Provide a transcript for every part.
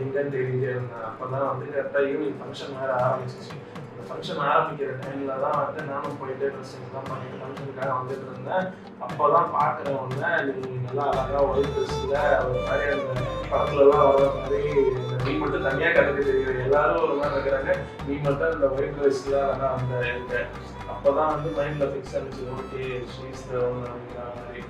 எங்கன்னு தெரியல. அப்பதான் வந்து கரெக்டாக ஈவினிங் ஃபங்க்ஷன் வேறு ஆரம்பிச்சிச்சு. அந்த ஃபங்க்ஷன் ஆரம்பிக்கிற டைம்ல தான் வந்து நானும் போயிட்டு ட்ரெஸ்ஸிங்லாம் பண்ணிட்டு ஃபங்க்ஷனுக்காக வந்துட்டு இருந்தேன். அப்போதான் பார்க்குறவங்க நீ நல்லா அழகாக ஒயிட் ட்ரெஸ்ஸில் ஒரு மாதிரி அந்த படத்துலலாம் வர்ற மாதிரி நீ மட்டும் தனியாக கற்றுக்க தெரியுது, எல்லாரும் ஒரு மாதிரி இருக்கிறாங்க, நீ மட்டும் அந்த ஒயிட் ட்ரெஸ்ஸில் அழகாக அந்த இருக்க. அப்போ தான் வந்து மைண்டில் ஃபிக்ஸ் ஆனிச்சு, ஓகே ஷீஸ் த ஒன் அப்படிங்கிற மாதிரி.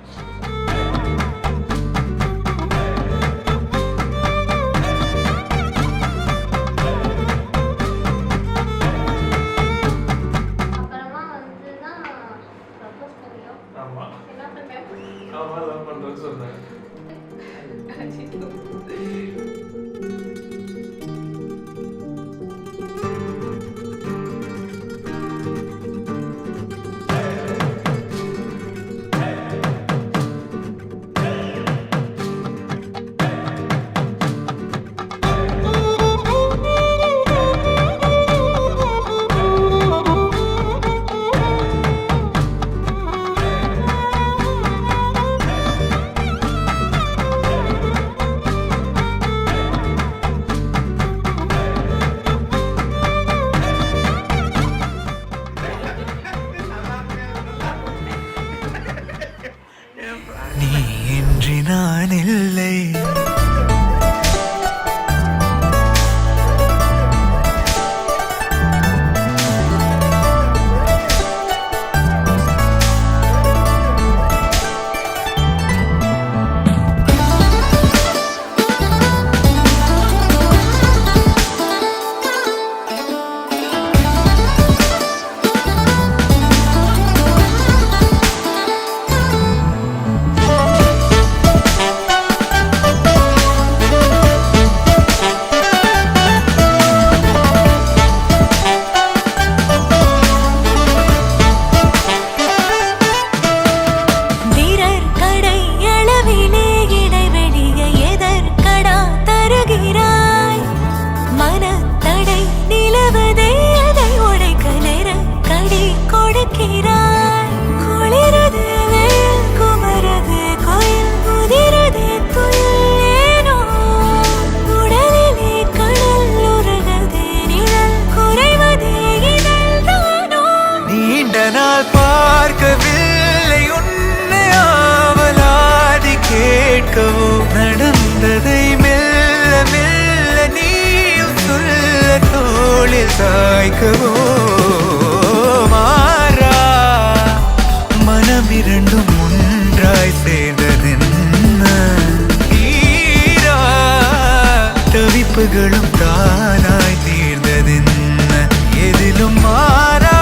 நான் இல்லை பார்க்கவில்லை உன்னை ஆவலாதி கேட்கவோ நடந்ததை மெல்ல மெல்ல நீயும் சொல்ல தோளில் சாய்க்கவோ மாறா மனம் இரண்டும் ஒன்றாய் சேர்ந்ததென்ன ஈரா தவிப்புகளும் தானாய் தீர்ந்ததென்ன எதிலும் மாறா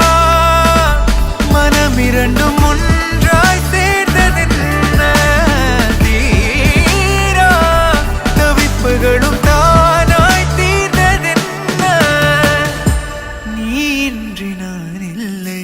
இரண்டும் ஒன்றாய் சேர்ந்ததென்ன தீரா தவிப்புகளும் தானாய் தீர்ந்ததென்ன நீ இன்றி நான் இல்லை.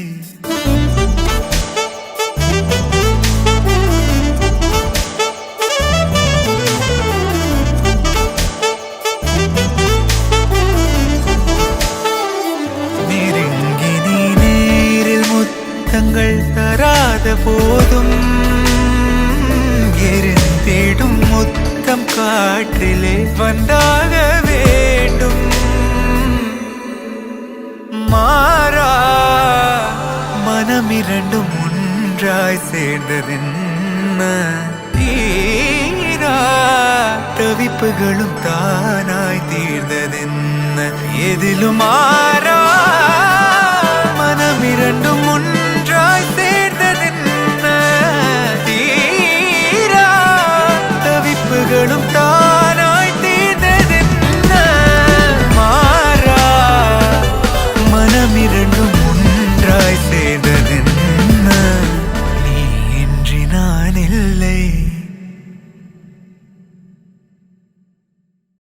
நெருங்கி நீ நேரில் முத்தங்கள் தராத போதும் எரிந்திடும் முத்தம் காற்றிலே வந்தாக வேண்டும் மாறா மனம் இரண்டும் ஒன்றாய் சேர்ந்ததென்ன தீரா தவிப்புகளும் தானாய் தீர்ந்ததென்ன எதிலும் மாறா மனம் இரண்டும் ஒன்றாய் சேர்ந்ததென்ன தீரா தவிப்புகளும் தானாய் தீர்ந்ததென்ன மாறா மனம் இரண்டும் ஒன்றாய் சேர்ந்ததென்ன நீ இன்றி நான் இல்லை.